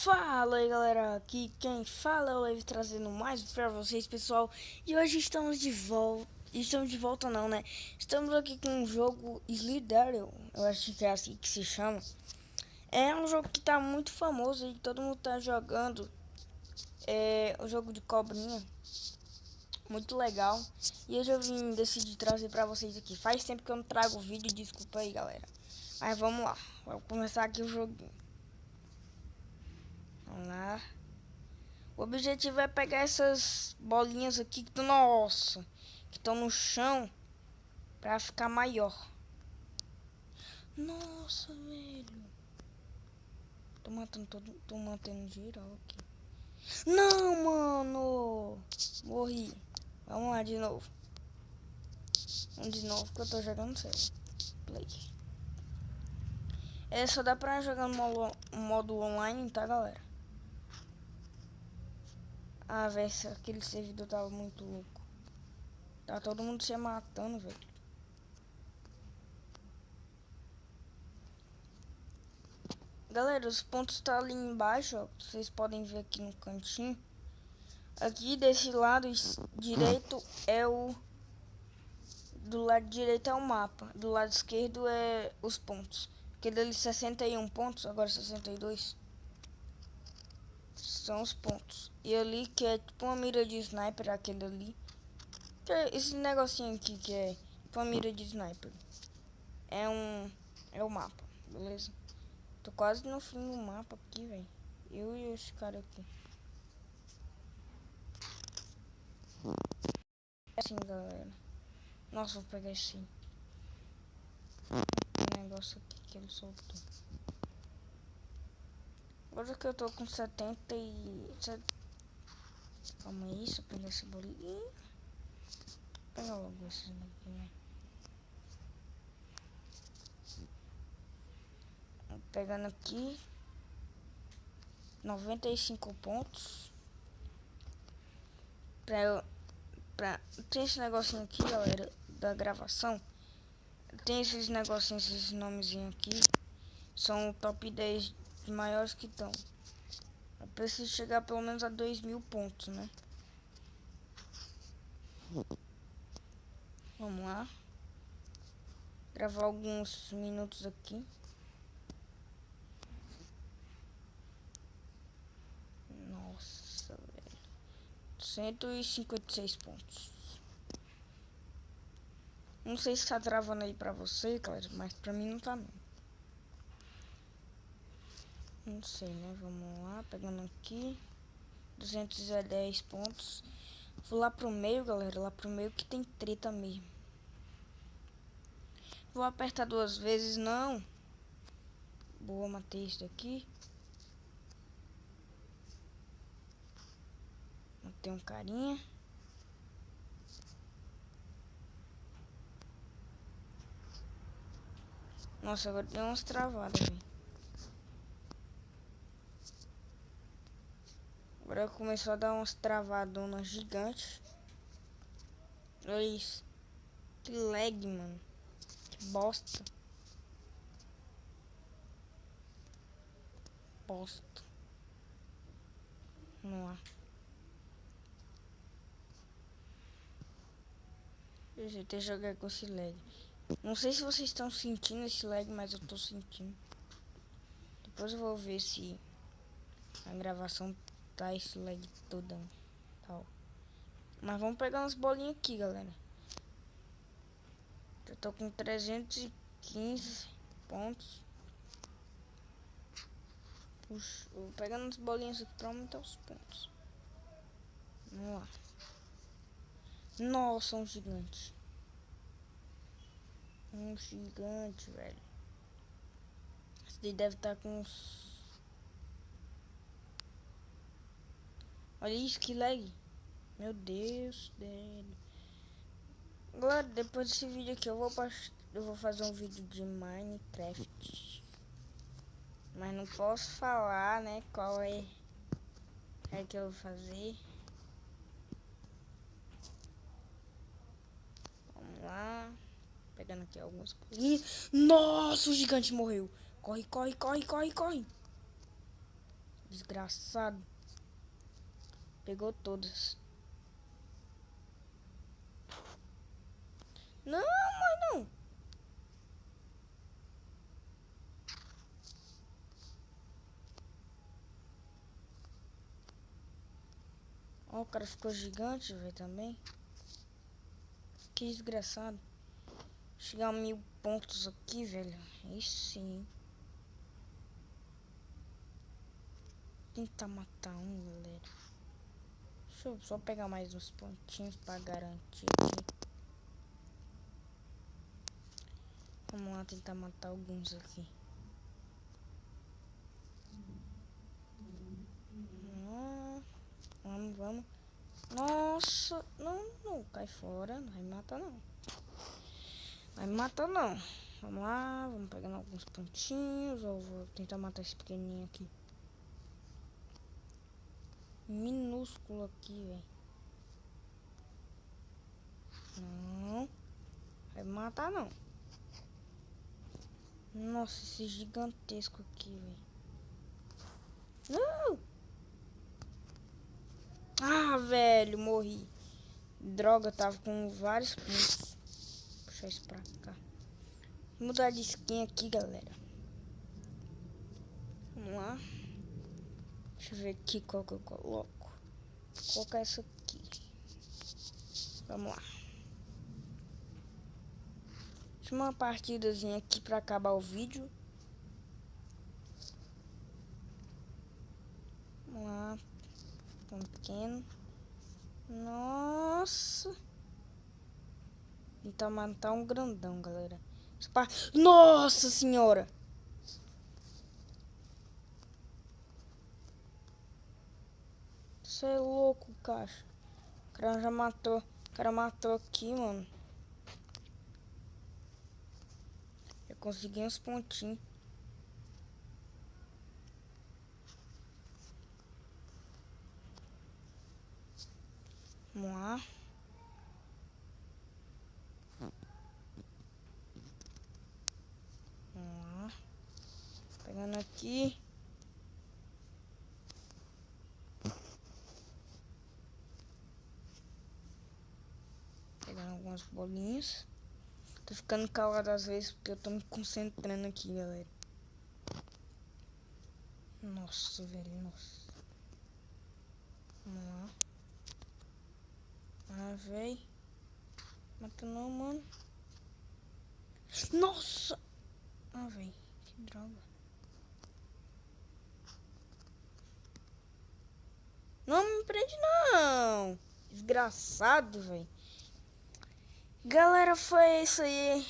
Fala aí galera, aqui quem fala é o Levi trazendo mais pra vocês, pessoal. E hoje estamos de volta. Estamos de volta não, né? Estamos aqui com um jogo Slither, eu acho que é assim que se chama. É um jogo que tá muito famoso e todo mundo tá jogando. É um jogo de cobrinha, muito legal. E hoje eu vim decidir trazer pra vocês aqui. Faz tempo que eu não trago vídeo, desculpa aí galera. Mas vamos lá, vamos começar aqui o joguinho. Vamos lá. O objetivo é pegar essas bolinhas aqui que nossa, que estão no chão pra ficar maior. Nossa, velho. Tô mantendo geral aqui. Não, mano. Morri. Vamos lá de novo. Vamos de novo que eu tô jogando sério. Play. Só dá pra jogar no modo online, tá, galera? Ah, velho, aquele servidor tava muito louco. Tá todo mundo se matando, velho. Galera, os pontos tá ali embaixo, ó. Vocês podem ver aqui no cantinho. Aqui desse lado direito é o... Do lado direito é o mapa. Do lado esquerdo é os pontos. Aquele ali 61 pontos, agora 62. São os pontos. E ali que é tipo uma mira de sniper, aquele ali. Que é esse negocinho aqui que é tipo uma mira de sniper. É o mapa, beleza? Tô quase no fim do mapa aqui, velho. Eu e esse cara aqui. Assim, galera. Nossa, vou pegar esse negócio aqui que ele soltou. Agora que eu tô com 77. Calma aí, deixa eu pegar esse bolinho. Pega logo esses daqui, né? Pegando aqui 95 pontos. Tem esse negocinho aqui, galera, da gravação. Tem esses negocinhos, esses nomezinhos aqui. São o top 10 de maiores que estão. Eu preciso chegar pelo menos a 2000 pontos, né? Vamos lá. Gravar alguns minutos aqui. Nossa, velho. 156 pontos. Não sei se tá travando aí pra você, galera, mas pra mim não tá não. Não sei, né? Vamos lá, pegando aqui. 210 pontos. Vou lá pro meio, galera. Lá pro meio que tem treta mesmo. Vou apertar duas vezes, não. Boa, matei isso daqui. Matei um carinha. Nossa, agora deu umas travadas, velho. Agora começou a dar umas travadonas gigantes. Olha isso. Que lag, mano. Que bosta. Bosta. Vamos lá. Eu tentei jogar com esse lag. Não sei se vocês estão sentindo esse lag, mas eu tô sentindo. Depois eu vou ver se a gravação tá esse lag todão. Tal. Mas vamos pegar umas bolinhas aqui, galera. Eu tô com 315 pontos. Puxa, vou pegando umas bolinhas aqui pra aumentar os pontos. Vamos lá. Nossa, um gigante. Um gigante, velho. Esse daí deve estar com uns... Olha isso, que lag. Meu Deus, velho. Galera, depois desse vídeo aqui eu vou fazer um vídeo de Minecraft. Mas não posso falar, né, qual é que eu vou fazer. Vamos lá. Pegando aqui algumas coisas. Nossa, o gigante morreu. Corre, corre, corre, corre, corre. Desgraçado. Pegou todas. Não, mas não. Ó, o cara ficou gigante, velho, também. Que desgraçado. Chegar a 1000 pontos aqui, velho. Aí sim. Tentar matar um, galera. Deixa eu só pegar mais uns pontinhos pra garantir aqui. Vamos lá tentar matar alguns aqui. Vamos. Nossa, não cai fora. Não vai me matar não. Vai me matar não. Vamos lá, vamos pegando alguns pontinhos. Eu vou tentar matar esse pequenininho aqui. Minúsculo aqui, velho. Não. Vai me matar não. Nossa, esse gigantesco aqui, velho. Não! Ah, velho, morri. Droga, tava com vários pontos. Vou puxar isso pra cá. Vou mudar de skin aqui, galera. Vamos lá. Deixa eu ver aqui qual que eu coloco. Vou colocar essa aqui. Vamos lá. Deixa uma partidazinha aqui pra acabar o vídeo. Vamos lá. Um pequeno. Nossa. Tentar matar um grandão, galera. Nossa senhora. Você é louco, caixa. O cara já matou. O cara matou aqui, mano. Já consegui uns pontinhos. Vamos lá. Vamos lá. Pegando aqui. Pegando algumas bolinhas. Tô ficando calado às vezes porque eu tô me concentrando aqui, galera. Nossa, velho, nossa. Vamos lá. Ah, véi. Mata não, mano. Nossa! Ah, véi. Que droga. Não me prende, não. Desgraçado, véi. Galera, foi isso aí.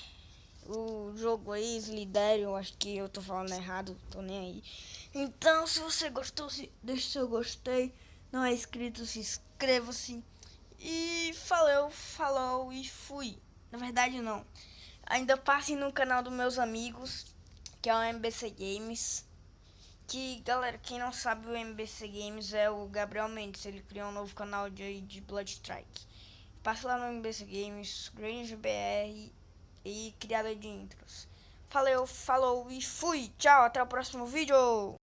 O jogo aí, Slither, eu acho que eu tô falando errado, tô nem aí. Então, se você gostou, deixa seu gostei. Não é inscrito, se inscreva-se. E falou e fui. Na verdade, não. Ainda passem no canal dos meus amigos, que é o MBC Games. Que, galera, quem não sabe, o MBC Games é o Gabriel Mendes. Ele criou um novo canal de Blood Strike. Passe lá no MBC Games, Grange BR e criador de intros. Falou e fui. Tchau, até o próximo vídeo.